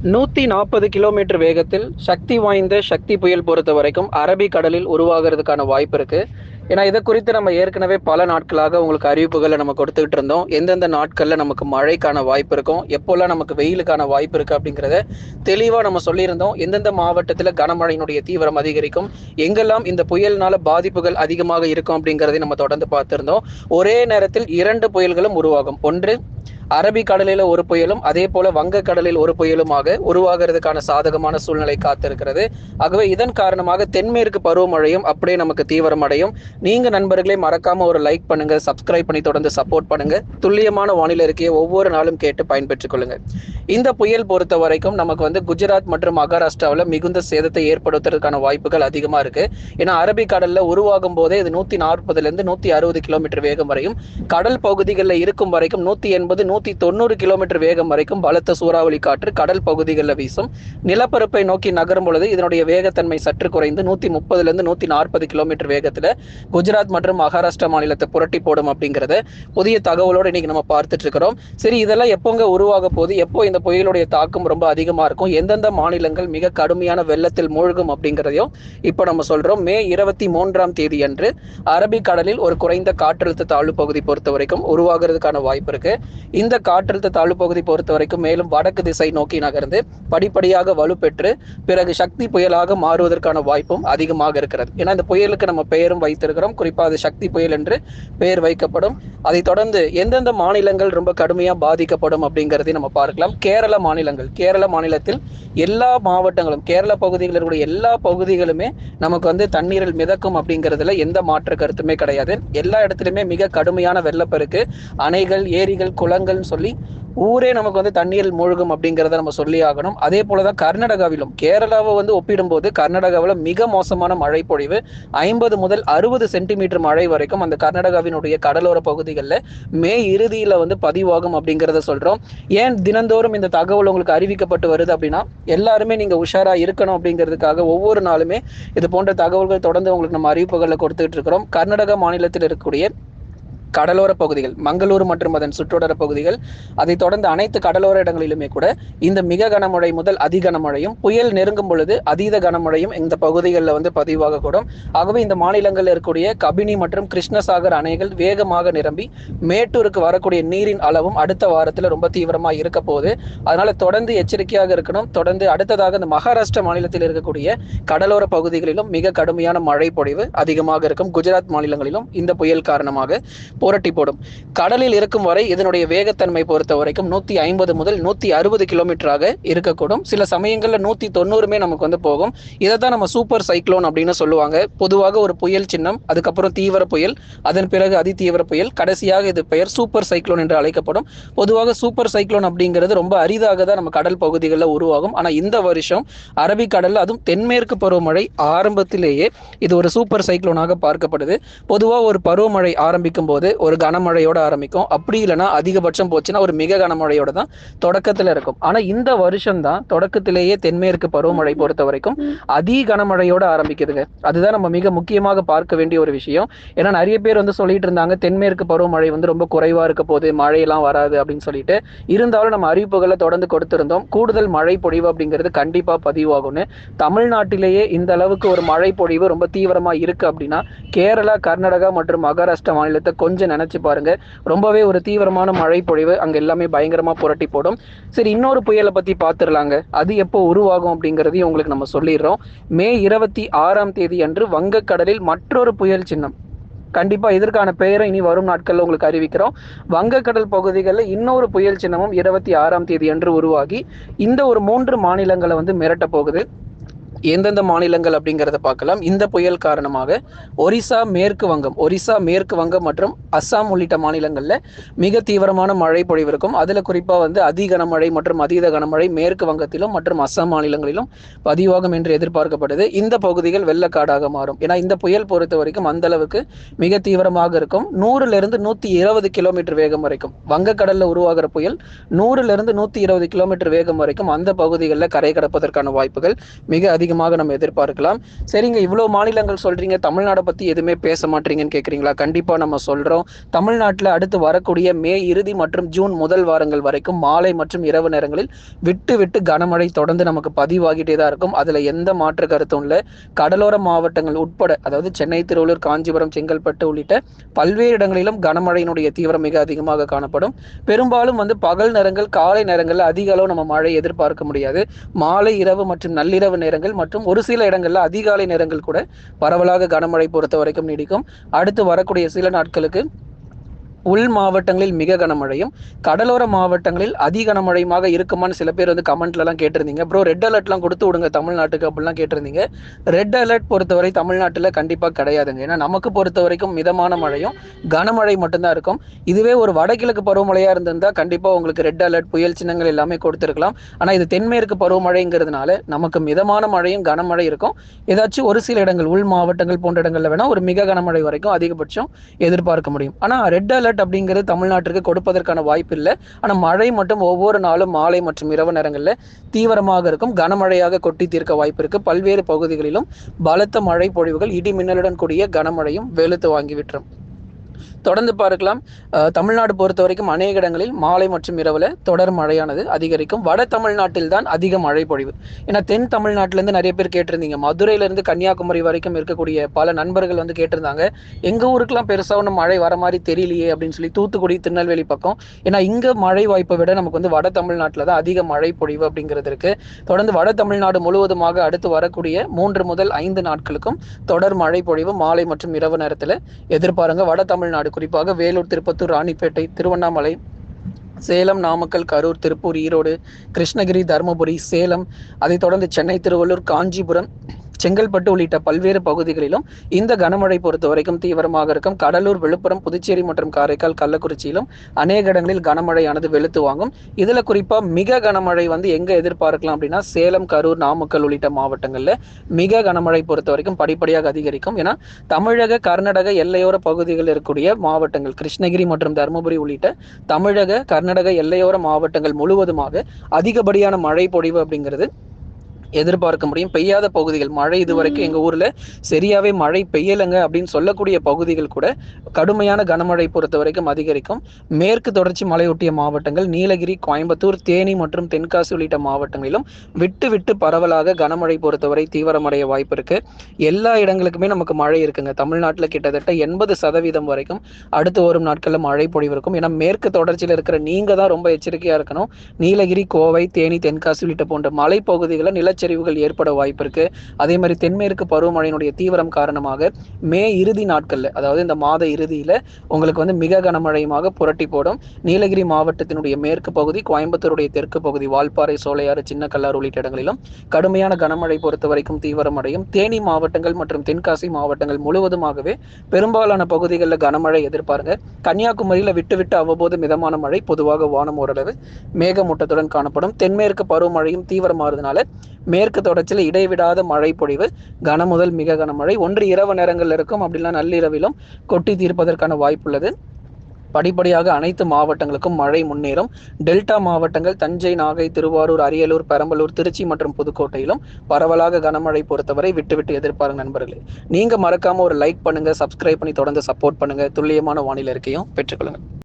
140 kilometre வேகத்தில் சக்தி வாய்ந்த சக்தி புயல் பொறுத்த வரைக்கும் அரபிக்கடலில் உருவாகிறதுக்கான வாய்ப்பு இருக்கு. ஏன்னா இதை குறித்து நம்ம ஏற்கனவே பல நாட்களாக உங்களுக்கு அறிவிப்புகளை நம்ம கொடுத்துக்கிட்டு இருந்தோம். எந்தெந்த நாட்கள்ல நமக்கு மழைக்கான வாய்ப்பு இருக்கும், எப்போல்லாம் நமக்கு வெயிலுக்கான வாய்ப்பு இருக்கு அப்படிங்கிறத தெளிவா நம்ம சொல்லியிருந்தோம். எந்தெந்த மாவட்டத்தில் கனமழையினுடைய தீவிரம் அதிகரிக்கும், எங்கெல்லாம் இந்த புயல்னால பாதிப்புகள் அதிகமாக இருக்கும் அப்படிங்கிறதை நம்ம தொடர்ந்து பார்த்திருந்தோம். ஒரே நேரத்தில் 2 புயல்களும் உருவாகும். ஒன்று அரபிக்கடலில் ஒரு புயலும் அதே போல வங்கக்கடலில் ஒரு புயலுமாக உருவாகிறதுக்கான சாதகமான சூழ்நிலை காத்திருக்கிறது. ஆகவே இதன் காரணமாக தென்மேற்கு பருவமழையும் அப்படியே நமக்கு தீவிரமடையும். நீங்க நண்பர்களே மறக்காம ஒரு லைக் பண்ணுங்க, சப்ஸ்கிரைப் பண்ணி தொடர்ந்து சப்போர்ட் பண்ணுங்க. துல்லியமான வானிலை இருக்கையை ஒவ்வொரு நாளும் கேட்டு பயன்பெற்றுக் கொள்ளுங்க. இந்த புயல் பொறுத்த வரைக்கும் நமக்கு குஜராத் மற்றும் மகாராஷ்டிராவில் மிகுந்த சேதத்தை ஏற்படுத்துறதுக்கான வாய்ப்புகள் அதிகமா இருக்கு. ஏன்னா அரபிக்கடல்ல உருவாகும் போதே இது 140 160 கிலோமீட்டர் வேகம் வரையும், கடல் பகுதிகளில் இருக்கும் வரைக்கும் 180 190 கிலோமீட்டர் வேகம் வரைக்கும் பலத்த சூறாவளி காற்று கடல் பகுதிகளில் வீசும். நிலப்பரப்பை நோக்கி நகரும் பொழுது இதனுடைய வேகத்தன்மை சற்று குறைந்து 130 140 கிலோமீட்டர் வேகத்துல குஜராத் மற்றும் மகாராஷ்டிரா மாநிலத்தை புரட்டி போடும் அப்படிங்கிறத புதிய தகவலோடு இன்னைக்கு நம்ம பார்த்துட்டு இருக்கிறோம். சரி, இதெல்லாம் எப்போங்க உருவாக போது, எப்போ இந்த புயலுடைய தாக்கம் ரொம்ப அதிகமா இருக்கும், எந்தெந்த மாநிலங்கள் மிக கடுமையான வெள்ளத்தில் மூழ்கும் அப்படிங்கிறதையும் இப்போ நம்ம சொல்றோம். மே 23ஆம் தேதி அன்று அரபிக்கடலில் ஒரு குறைந்த காற்றழுத்த தாழ்வு பகுதி பொறுத்த வரைக்கும் உருவாகிறதுக்கான வாய்ப்பு இருக்கு. இந்த காற்றழுத்த தாழ்வு பகுதி பொறுத்த வரைக்கும் மேலும் வடக்கு திசை நோக்கி நகர்ந்து படிப்படியாக வலுப்பெற்று பிறகு சக்தி புயலாக மாறுவதற்கான வாய்ப்பும் அதிகமாக இருக்கிறது. ஏன்னா இந்த புயலுக்கு நம்ம பெயரும் வைத்திருக்கிறோம், குறிப்பாக அது சக்தி புயல் என்று பெயர் வைக்கப்படும். அதை தொடர்ந்து எந்தெந்த மாநிலங்கள் ரொம்ப கடுமையாக பாதிக்கப்படும் அப்படிங்கிறதை நம்ம பார்க்கலாம். கேரள மாநிலத்தில் எல்லா மாவட்டங்களும், கேரள பகுதிகளில் இருக்கக்கூடிய எல்லா பகுதிகளுமே நமக்கு தண்ணீரில் மிதக்கும் அப்படிங்கிறதுல எந்த மாற்று கருத்துமே கிடையாது. எல்லா இடத்துலையுமே மிக கடுமையான வெள்ளப்பெருக்கு, அணைகள், ஏரிகள், குளங்கள் சொல்லி ஊரே நமக்கு தண்ணீரில் மூழ்கும் அப்படிங்கிறத நம்ம சொல்லி ஆகணும். அதே போலதான் கர்நாடகாவிலும், கேரளாவை ஒப்பிடும்போது கர்நாடகாவில் மிக மோசமான மழை பொழிவு, 50 முதல் 60 சென்டிமீட்டர் மழை வரைக்கும் அந்த கர்நாடகாவினுடைய கடலோர பகுதிகளில் மே இறுதியில பதிவாகும் அப்படிங்கிறத சொல்றோம். ஏன் தினந்தோறும் இந்த தகவல் உங்களுக்கு அறிவிக்கப்பட்டு வருது அப்படின்னா, எல்லாருமே நீங்க உஷாரா இருக்கணும் அப்படிங்கிறதுக்காக ஒவ்வொரு நாளுமே இது போன்ற தகவல்கள் தொடர்ந்து உங்களுக்கு நம்ம அறிவிப்புகளை கொடுத்துட்டு இருக்கிறோம். கர்நாடகா மாநிலத்தில் இருக்கக்கூடிய கடலோர பகுதிகள், மங்களூர் மற்றும் அதன் சுற்றுவட்டார பகுதிகள், அதை தொடர்ந்து அனைத்து கடலோர இடங்களிலுமே கூட இந்த மிக கனமழை முதல் அதி கனமழையும், புயல் நெருங்கும் பொழுது அதீத கனமழையும் இந்த பகுதிகளில் பதிவாகக்கூடும். ஆகவே இந்த மாநிலங்களில் இருக்கக்கூடிய கபினி மற்றும் கிருஷ்ணசாகர் அணைகள் வேகமாக நிரம்பி மேட்டூருக்கு வரக்கூடிய நீரின் அளவும் அடுத்த வாரத்தில் ரொம்ப தீவிரமாக இருக்க போகுது. அதனால தொடர்ந்து எச்சரிக்கையாக இருக்கணும். தொடர்ந்து அடுத்ததாக இந்த மகாராஷ்டிரா மாநிலத்தில் இருக்கக்கூடிய கடலோர பகுதிகளிலும் மிக கடுமையான மழை பொழிவு அதிகமாக இருக்கும். குஜராத் மாநிலங்களிலும் இந்த புயல் காரணமாக புரட்டி போடும். கடலில் இருக்கும் வரை இதனுடைய வேகத்தன்மை பொறுத்த வரைக்கும் 150 முதல் 160 கிலோமீட்டராக இருக்கக்கூடும். சில சமயங்கள்ல 190 நமக்கு போகும். இதைத்தான் நம்ம சூப்பர் சைக்ளோன் அப்படின்னு சொல்லுவாங்க. பொதுவாக ஒரு புயல் சின்னம், அதுக்கப்புறம் தீவிர புயல், அதன் பிறகு அதி தீவிர புயல், கடைசியாக இது பெயர் சூப்பர் சைக்ளோன் என்று அழைக்கப்படும். பொதுவாக சூப்பர் சைக்ளோன் அப்படிங்கிறது ரொம்ப அரிதாக தான் நம்ம கடல் பகுதிகளில் உருவாகும். ஆனா இந்த வருஷம் அரபிக்கடல்ல, அதுவும் தென்மேற்கு பருவமழை ஆரம்பத்திலேயே இது ஒரு சூப்பர் சைக்ளோனாக பார்க்கப்படுது. பொதுவாக ஒரு பருவமழை ஆரம்பிக்கும் போது ஒரு கனமழையோட ஆரம்பிக்கும். அப்படி இல்லைன்னா அதிகபட்சம் போச்சுன்னா ஒரு மிக கனமழையோட தான் தொடக்கத்துல இருக்கும். ஆனா இந்த வருஷம் தான் தொடக்கத்திலேயே தென்மேற்கு பருவமழை பொறுத்த வரைக்கும் அதி கனமழையோட ஆரம்பிக்குதுங்க. அதுதான் நம்ம மிக முக்கியமாக பார்க்க வேண்டிய ஒரு விஷயம். ஏன்னா நிறைய பேர் சொல்லிட்டு இருந்தாங்க தென்மேற்கு பருவமழை ரொம்ப குறைவா இருக்க போது, மழையெல்லாம் வராது அப்படின்னு சொல்லிட்டு. இருந்தாலும் நம்ம அறிவிப்புகளை தொடர்ந்து கொடுத்திருந்தோம். கூடுதல் மழை பொழிவு அப்படிங்கிறது கண்டிப்பா பதிவாகும்னு. தமிழ்நாட்டிலேயே இந்த அளவுக்கு ஒரு மழை பொழிவு ரொம்ப தீவிரமா இருக்கு அப்படின்னா, கேரளா, கர்நாடகா மற்றும் மகாராஷ்டிரா மாநிலத்தை கொஞ்சம் நினைச்சு பாருங்க. ரொம்பவே ஒரு தீவிரமான மழை பொழிவு அங்க எல்லாமே பயங்கரமா புரட்டி போடும். சரி, இன்னொரு புயலை பத்தி பார்த்துடலாங்க. அது எப்போ உருவாகும் அப்படிங்கிறதையும் உங்களுக்கு நம்ம சொல்லிடுறோம். மே 26ஆம் தேதி அன்று வங்கக்கடலில் மற்றொரு புயல் சின்னம், கண்டிப்பா இதற்கான பெயரை இனி வரும் நாட்கள்ல உங்களுக்கு அறிவிக்கிறோம். வங்கக்கடல் பகுதிகளில் இன்னொரு புயல் சின்னமும் 26ஆம் தேதி அன்று உருவாகி இந்த ஒரு 3 மாநிலங்களை மிரட்ட போகுது. எந்தெந்த மாநிலங்கள் அப்படிங்கிறத பார்க்கலாம். இந்த புயல் காரணமாக ஒரிசா, மேற்கு வங்கம் மற்றும் அஸ்ஸாம் உள்ளிட்ட மாநிலங்களில் மிக தீவிரமான மழை பொழிவு இருக்கும். அதில் குறிப்பாக அதி கனமழை மற்றும் அதீத கனமழை மேற்கு வங்கத்திலும் மற்றும் அஸ்ஸாம் மாநிலங்களிலும் பதிவாகும் என்று எதிர்பார்க்கப்படுது. இந்த பகுதிகள் வெள்ளக்காடாக மாறும். ஏன்னா இந்த புயல் பொறுத்த வரைக்கும் அந்த அளவுக்கு மிக தீவிரமாக இருக்கும். 100 120 கிலோமீட்டர் வேகம் வரைக்கும் வங்கக்கடலில் உருவாகிற புயல் 100 120 கிலோமீட்டர் வேகம் வரைக்கும் அந்த பகுதிகளில் கரை கடப்பதற்கான வாய்ப்புகள் மிக அதிகம் அதிகமாக நம்ம எதிர்பார்க்கலாம். சரிங்க, இவ்வளோ மாநிலங்கள் சொல்றீங்க, தமிழ்நாடை பத்தி எதுவுமே பேச மாட்டீங்கன்னு கேட்குறீங்களா? கண்டிப்பா நம்ம சொல்றோம். தமிழ்நாட்டில் அடுத்து வரக்கூடிய மே இறுதி மற்றும் ஜூன் முதல் வாரங்கள் வரைக்கும் மாலை மற்றும் இரவு நேரங்களில் விட்டு விட்டு கனமழை தொடர்ந்து நமக்கு பதிவாகிட்டே தான் இருக்கும். அதுல எந்த மாற்று கருத்தும் இல்லை. கடலோர மாவட்டங்கள் உட்பட, அதாவது சென்னை, திருவள்ளூர், காஞ்சிபுரம், செங்கல்பட்டு உள்ளிட்ட பல்வேறு இடங்களிலும் கனமழையினுடைய தீவிரம் மிக அதிகமாக காணப்படும். பெரும்பாலும் பகல் நேரங்கள், காலை நேரங்களில் அதிக அளவு நம்ம மழை எதிர்பார்க்க முடியாது. மாலை, இரவு மற்றும் நள்ளிரவு நேரங்கள் மற்றும் ஒரு சில இடங்கள்ல அதிகாலை நேரங்கள் கூட பரவலாக கனமழை பொறுத்த வரைக்கும் நீடிக்கும். அடுத்து வரக்கூடிய சில நாட்களுக்கு உள் மாவட்டங்களில் மிக கனமழையும், கடலோர மாவட்டங்களில் அதி கனமழையுமாக இருக்குமான்னு சில பேர் கமெண்ட்லலாம் கேட்டிருந்தீங்க. ப்ரோ, ரெட் அலர்ட்லாம் கொடுத்து விடுங்க தமிழ்நாட்டுக்கு அப்படிலாம் கேட்டிருந்தீங்க. ரெட் அலர்ட் பொறுத்தவரை தமிழ்நாட்டில் கண்டிப்பாக கிடையாதுங்க. ஏன்னா நமக்கு பொறுத்த வரைக்கும் மிதமான மழையும் கனமழை மட்டும்தான் இருக்கும். இதுவே ஒரு வடகிழக்கு பருவமழையாக இருந்திருந்தால் கண்டிப்பாக உங்களுக்கு ரெட் அலர்ட், புயல் சின்னங்கள் எல்லாமே கொடுத்துருக்கலாம். ஆனால் இது தென்மேற்கு பருவமழைங்கிறதுனால நமக்கு மிதமான மழையும் கனமழை இருக்கும். ஏதாச்சும் ஒரு சில இடங்கள், உள் மாவட்டங்கள் போன்ற இடங்கள்ல வேணா ஒரு மிக கனமழை வரைக்கும் அதிகபட்சம் எதிர்பார்க்க முடியும். ஆனால் ரெட் அலர்ட் அப்படிங்கிறது தமிழ்நாட்டிற்கு கொடுப்பதற்கான வாய்ப்பு இல்லை. ஆனால் மழை மட்டும் ஒவ்வொரு நாளும் மாலை மற்றும் இரவு நேரங்களில் தீவிரமாக இருக்கும். கனமழையாக கொட்டி தீர்க்க வாய்ப்பு இருக்கு. பல்வேறு பகுதிகளிலும் பலத்த மழை பொழிவுகள், இடி மின்னலுடன் கூடிய கனமழையும் வெளுத்து வாங்கி விட்டுரும். தொடர்ந்து பார்க்கலாம். தமிழ்நாடு பொறுத்த வரைக்கும் அநேக இடங்களில் மாலை மற்றும் இரவுல தொடர் மழையானது அதிகரிக்கும். வட தமிழ்நாட்டில் தான் அதிக மழை பொழிவு. ஏன்னா தென் தமிழ்நாட்டிலேருந்து நிறைய பேர் கேட்டிருந்தீங்க. மதுரையிலேருந்து கன்னியாகுமரி வரைக்கும் இருக்கக்கூடிய பல நண்பர்கள் கேட்டிருந்தாங்க, எங்க ஊருக்குலாம் பெருசாக ஒன்றும் மழை வர மாதிரி தெரியலையே அப்படின்னு சொல்லி. தூத்துக்குடி, திருநெல்வேலி பக்கம், ஏன்னா இங்க மழை வாய்ப்பை விட நமக்கு வட தமிழ்நாட்டில் தான் அதிக மழை பொழிவு அப்படிங்கிறது இருக்கு. தொடர்ந்து வட தமிழ்நாடு முழுவதுமாக அடுத்து வரக்கூடிய 3 முதல் 5 நாட்களுக்கும் தொடர் மழை பொழிவு மாலை மற்றும் இரவு நேரத்தில் எதிர்பாருங்க. வட தமிழ்நாடு குறிப்பாக வேலூர், திருப்பத்தூர், ராணிப்பேட்டை, திருவண்ணாமலை, சேலம், நாமக்கல், கரூர், திருப்பூர், ஈரோடு, கிருஷ்ணகிரி, தருமபுரி, சேலம், அதைத் தொடர்ந்து சென்னை, திருவள்ளூர், காஞ்சிபுரம், செங்கல்பட்டு உள்ளிட்ட பல்வேறு பகுதிகளிலும் இந்த கனமழை பொறுத்த வரைக்கும் தீவிரமாக இருக்கும். கடலூர், விழுப்புரம், புதுச்சேரி மற்றும் காரைக்கால், கள்ளக்குறிச்சியிலும் அநேக இடங்களில் கனமழையானது வெளுத்து வாங்கும். இதுல குறிப்பா மிக கனமழை எங்க எதிர்பார்க்கலாம் அப்படின்னா சேலம், கரூர், நாமக்கல் உள்ளிட்ட மாவட்டங்கள்ல மிக கனமழை பொறுத்த வரைக்கும் படிப்படியாக அதிகரிக்கும். ஏன்னா தமிழக, கர்நாடக எல்லையோர பகுதிகளில் இருக்கக்கூடிய மாவட்டங்கள், கிருஷ்ணகிரி மற்றும் தருமபுரி உள்ளிட்ட தமிழக, கர்நாடக எல்லையோர மாவட்டங்கள் முழுவதுமாக அதிகப்படியான மழை பொழிவு அப்படிங்கிறது எதிர்பார்க்க முடியும். பெய்யாத பகுதிகள், மழை இதுவரைக்கும் எங்க ஊர்ல சரியாவே மழை பெய்யலைங்க அப்படின்னு சொல்லக்கூடிய பகுதிகள் கூட கடுமையான கனமழை பொறுத்த வரைக்கும் அதிகரிக்கும். மேற்கு தொடர்ச்சி மலையொட்டிய மாவட்டங்கள், நீலகிரி, கோயம்புத்தூர், தேனி மற்றும் தென்காசி உள்ளிட்ட மாவட்டங்களிலும் விட்டு விட்டு பரவலாக கனமழை பொறுத்தவரை தீவிரமடைய வாய்ப்பு இருக்கு. எல்லா இடங்களுக்குமே நமக்கு மழை இருக்குங்க. தமிழ்நாட்டில் கிட்டத்தட்ட 80% வரைக்கும் அடுத்து வரும் நாட்கள்ல மழை பொழிவு இருக்கும். ஏன்னா மேற்கு தொடர்ச்சியில் இருக்கிற நீங்க தான் ரொம்ப எச்சரிக்கையா இருக்கணும். நீலகிரி, கோவை, தேனி, தென்காசி உள்ளிட்ட போன்ற மலைப்பகுதிகளில் நிலச்சரிவுகள் ஏற்பட வாய்ப்பு இருக்கு. அதே மாதிரி தென்மேற்கு பருவமழையினுடைய தீவிரம் காரணமாக மே இறுதி நாட்கள்ல, அதாவது இந்த மாத இறுதியில உங்களுக்கு மிக கனமழையுமாக புரட்டி போடும். நீலகிரி மாவட்டத்தினுடைய மேற்கு பகுதி, கோயம்புத்தூருடைய தெற்கு பகுதி, வால்பாறை, சோலையாறு, சின்ன கல்லாறு உள்ளிட்ட இடங்களிலும் கடுமையான கனமழை பொறுத்த வரைக்கும் தீவிரமடையும். தேனி மாவட்டங்கள் மற்றும் தென்காசி மாவட்டங்கள் முழுவதுமாகவே பெரும்பாலான பகுதிகளில் கனமழை எதிர்பாருங்க. கன்னியாகுமரியில விட்டு விட்டு அவ்வப்போது மிதமான மழை, பொதுவாக வானம் ஓரளவு மேகமூட்டத்துடன் காணப்படும். தென்மேற்கு பருவமழையும் தீவிரமாறதுனால மேற்கு தொடர்ச்சியில் இடைவிடாத மழை பொழிவு, கன முதல் மிக கனமழை ஒன்று இரவு நேரங்களில் இருக்கும். அப்படிலாம் நள்ளிரவிலும் கொட்டி தீர்ப்பதற்கான வாய்ப்புள்ளது. படிப்படியாக அனைத்து மாவட்டங்களுக்கும் மழை முன்னேறும். டெல்டா மாவட்டங்கள் தஞ்சை, நாகை, திருவாரூர், அரியலூர், பெரம்பலூர், திருச்சி மற்றும் புதுக்கோட்டையிலும் பரவலாக கனமழை பொறுத்தவரை விட்டு விட்டு எதிர்பாருங்க நண்பர்களே. நீங்க மறக்காம ஒரு லைக் பண்ணுங்க, சப்ஸ்கிரைப் பண்ணி தொடர்ந்து சப்போர்ட் பண்ணுங்க. துல்லியமான வானிலை அறிக்கையும் பெற்றுக்கொள்ளுங்க.